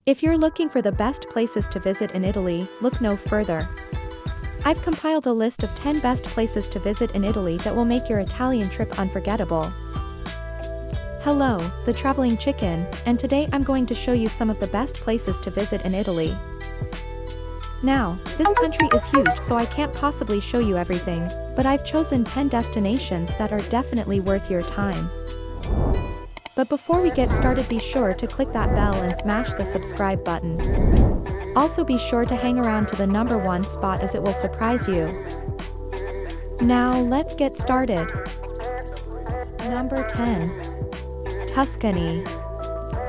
If you're looking for the best places to visit in Italy, look no further. I've compiled a list of 10 best places to visit in Italy that will make your Italian trip unforgettable. Hello, the Traveling Chicken, and today I'm going to show you some of the best places to visit in Italy. Now, this country is huge, so I can't possibly show you everything, but I've chosen 10 destinations that are definitely worth your time. But before we get started, be sure to click that bell and smash the subscribe button. Also be sure to hang around to the number 1 spot as it will surprise you. Now let's get started. Number 10. Tuscany.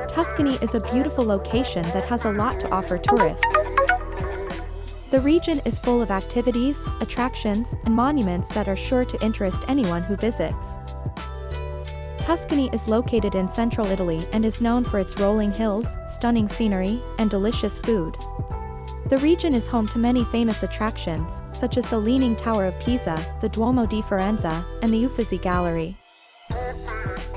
Tuscany is a beautiful location that has a lot to offer tourists. The region is full of activities, attractions, and monuments that are sure to interest anyone who visits. Tuscany is located in central Italy and is known for its rolling hills, stunning scenery, and delicious food. The region is home to many famous attractions, such as the Leaning Tower of Pisa, the Duomo di Firenze, and the Uffizi Gallery.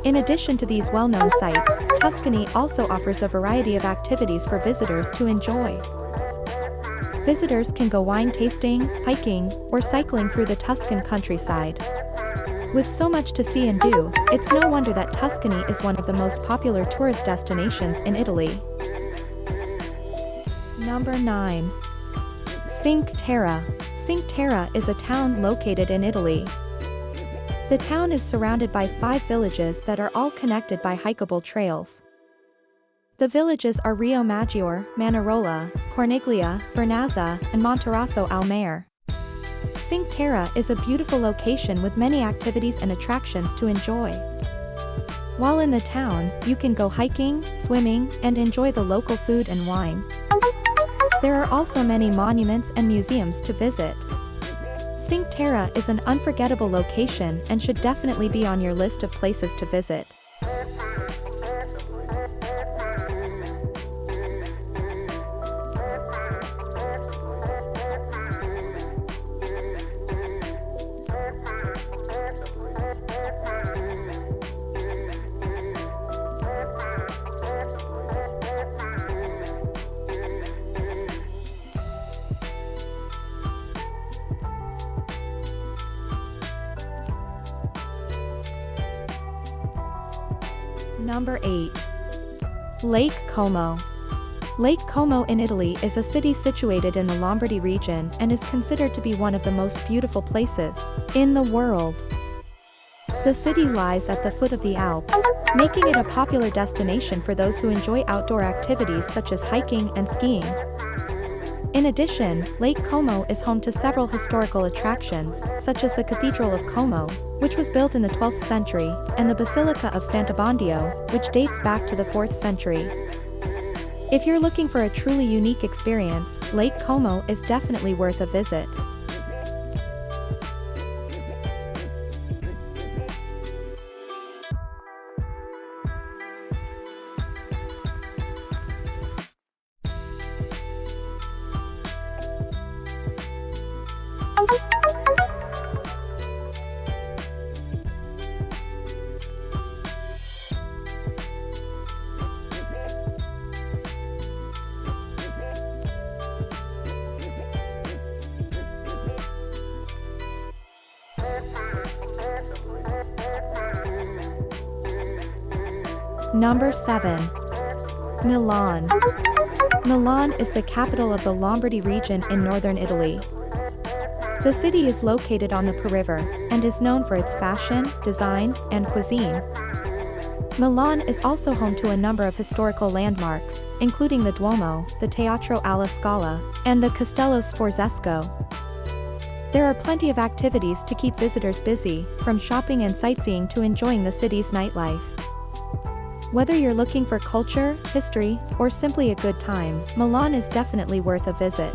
In addition to these well-known sites, Tuscany also offers a variety of activities for visitors to enjoy. Visitors can go wine tasting, hiking, or cycling through the Tuscan countryside. With so much to see and do, it's no wonder that Tuscany is one of the most popular tourist destinations in Italy. Number 9. Cinque Terre. Cinque Terre is a town located in Italy. The town is surrounded by 5 villages that are all connected by hikeable trails. The villages are Rio Maggiore, Manarola, Corniglia, Vernazza, and Monterosso al Mare. Cinque Terre is a beautiful location with many activities and attractions to enjoy. While in the town, you can go hiking, swimming, and enjoy the local food and wine. There are also many monuments and museums to visit. Cinque Terre is an unforgettable location and should definitely be on your list of places to visit. Number 8. Lake Como. Lake Como in Italy is a city situated in the Lombardy region and is considered to be one of the most beautiful places in the world. The city lies at the foot of the Alps, making it a popular destination for those who enjoy outdoor activities such as hiking and skiing. In addition, Lake Como is home to several historical attractions, such as the Cathedral of Como, which was built in the 12th century, and the Basilica of Sant'Abbondio, which dates back to the 4th century. If you're looking for a truly unique experience, Lake Como is definitely worth a visit. Number 7. Milan. Milan is the capital of the Lombardy region in northern Italy. The city is located on the Po River, and is known for its fashion, design, and cuisine. Milan is also home to a number of historical landmarks, including the Duomo, the Teatro alla Scala, and the Castello Sforzesco. There are plenty of activities to keep visitors busy, from shopping and sightseeing to enjoying the city's nightlife. Whether you're looking for culture, history, or simply a good time, Milan is definitely worth a visit.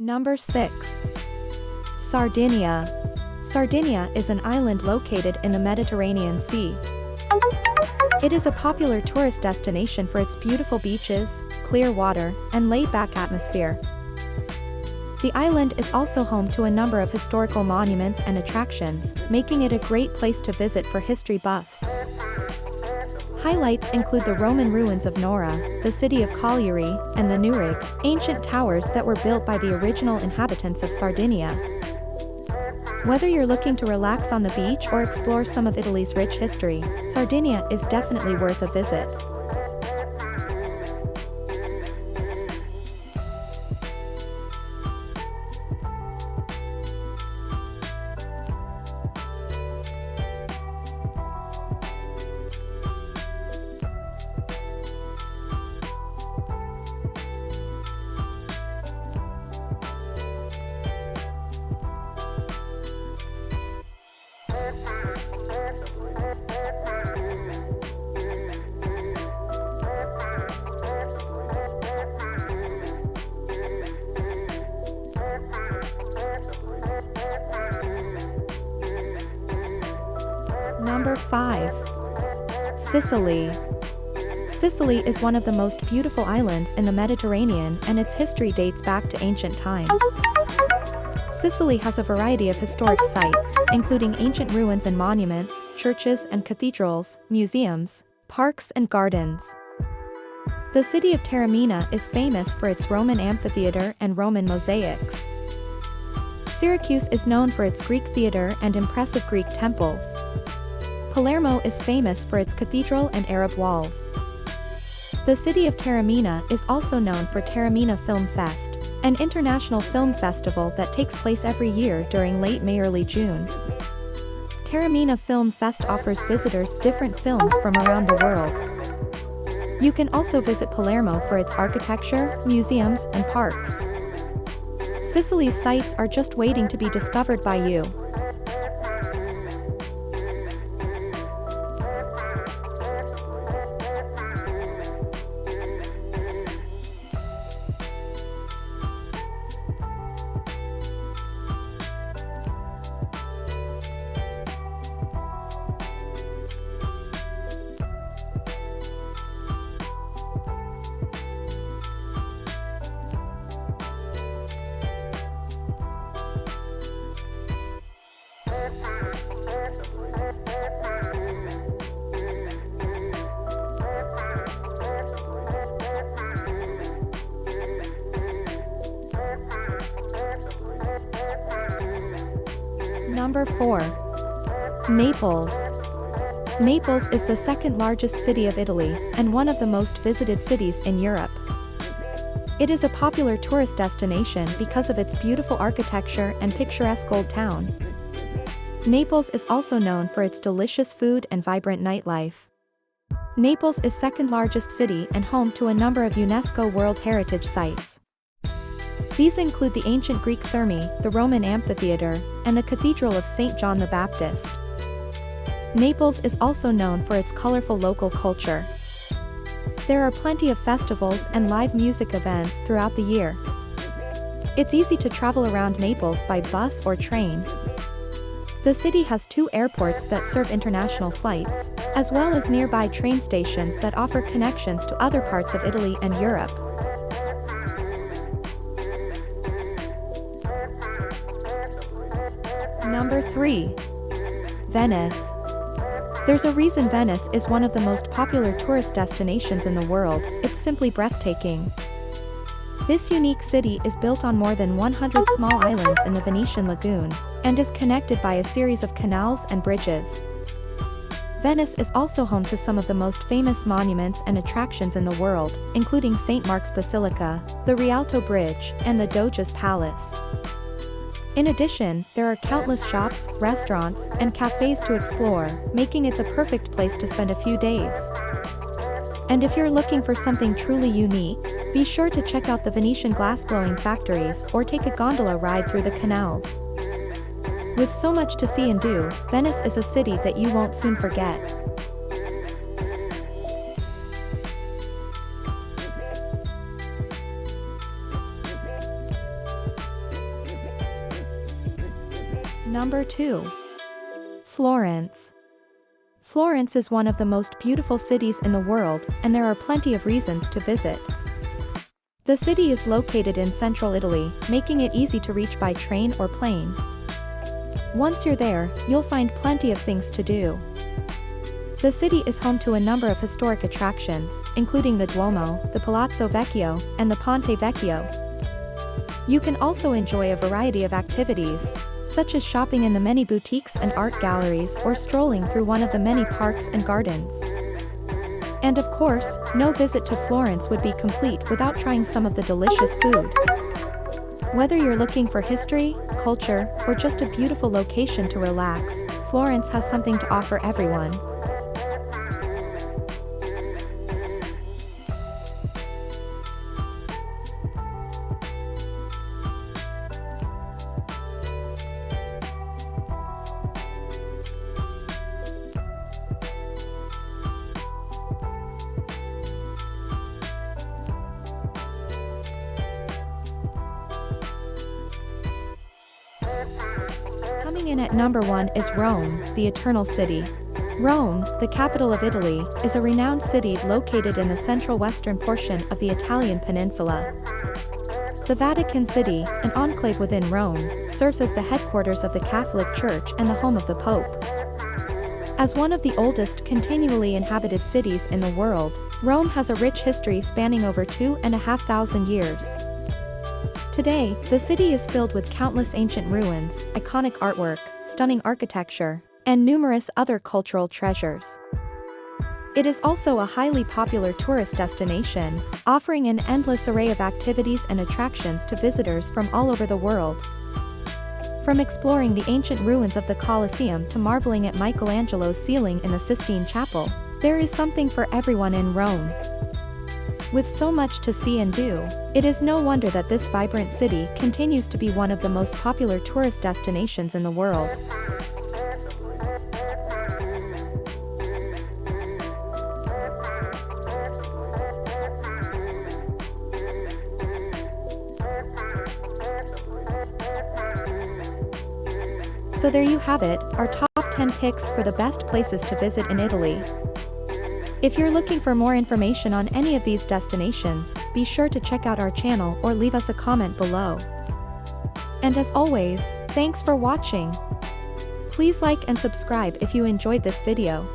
Number 6. Sardinia. Sardinia is an island located in the Mediterranean Sea. It is a popular tourist destination for its beautiful beaches, clear water, and laid-back atmosphere. The island is also home to a number of historical monuments and attractions, making it a great place to visit for history buffs. Highlights include the Roman ruins of Nora, the city of Cagliari, and the Nureg, ancient towers that were built by the original inhabitants of Sardinia. Whether you're looking to relax on the beach or explore some of Italy's rich history, Sardinia is definitely worth a visit. Number 5. Sicily. Sicily is one of the most beautiful islands in the Mediterranean, and its history dates back to ancient times. Sicily has a variety of historic sites, including ancient ruins and monuments, churches and cathedrals, museums, parks and gardens. The city of Taormina is famous for its Roman amphitheater and Roman mosaics. Syracuse is known for its Greek theater and impressive Greek temples. Palermo is famous for its cathedral and Arab walls. The city of Taormina is also known for Taormina Film Fest, an international film festival that takes place every year during late May early June. Taormina Film Fest offers visitors different films from around the world. You can also visit Palermo for its architecture, museums, and parks. Sicily's sights are just waiting to be discovered by you. Number 4. Naples. Naples is the second largest city of Italy, and one of the most visited cities in Europe. It is a popular tourist destination because of its beautiful architecture and picturesque old town. Naples is also known for its delicious food and vibrant nightlife. Naples is second largest city and home to a number of UNESCO World Heritage Sites. These include the ancient Greek Thermae, the Roman amphitheater, and the Cathedral of St. John the Baptist. Naples is also known for its colorful local culture. There are plenty of festivals and live music events throughout the year. It's easy to travel around Naples by bus or train. The city has 2 airports that serve international flights, as well as nearby train stations that offer connections to other parts of Italy and Europe. Number 3. Venice. There's a reason Venice is one of the most popular tourist destinations in the world. It's simply breathtaking. This unique city is built on more than 100 small islands in the Venetian lagoon, and is connected by a series of canals and bridges. Venice is also home to some of the most famous monuments and attractions in the world, including St. Mark's Basilica, the Rialto Bridge, and the Doge's Palace. In addition, there are countless shops, restaurants, and cafes to explore, making it the perfect place to spend a few days. And if you're looking for something truly unique, be sure to check out the Venetian glassblowing factories or take a gondola ride through the canals. With so much to see and do, Venice is a city that you won't soon forget. Number 2. Florence. Florence is one of the most beautiful cities in the world, and there are plenty of reasons to visit. The city is located in central Italy, making it easy to reach by train or plane. Once you're there, you'll find plenty of things to do. The city is home to a number of historic attractions, including the Duomo, the Palazzo Vecchio, and the Ponte Vecchio. You can also enjoy a variety of activities, such as shopping in the many boutiques and art galleries or strolling through one of the many parks and gardens. And of course, no visit to Florence would be complete without trying some of the delicious food. Whether you're looking for history, culture, or just a beautiful location to relax, Florence has something to offer everyone. Coming in at number 1 is Rome, the Eternal City. Rome, the capital of Italy, is a renowned city located in the central western portion of the Italian peninsula. The Vatican City, an enclave within Rome, serves as the headquarters of the Catholic Church and the home of the Pope. As one of the oldest continually inhabited cities in the world, Rome has a rich history spanning over 2,500 years. Today, the city is filled with countless ancient ruins, iconic artwork, stunning architecture, and numerous other cultural treasures. It is also a highly popular tourist destination, offering an endless array of activities and attractions to visitors from all over the world. From exploring the ancient ruins of the Colosseum to marveling at Michelangelo's ceiling in the Sistine Chapel, there is something for everyone in Rome. With so much to see and do, it is no wonder that this vibrant city continues to be one of the most popular tourist destinations in the world. So there you have it, our top 10 picks for the best places to visit in Italy. If you're looking for more information on any of these destinations, be sure to check out our channel or leave us a comment below. And as always, thanks for watching. Please like and subscribe if you enjoyed this video.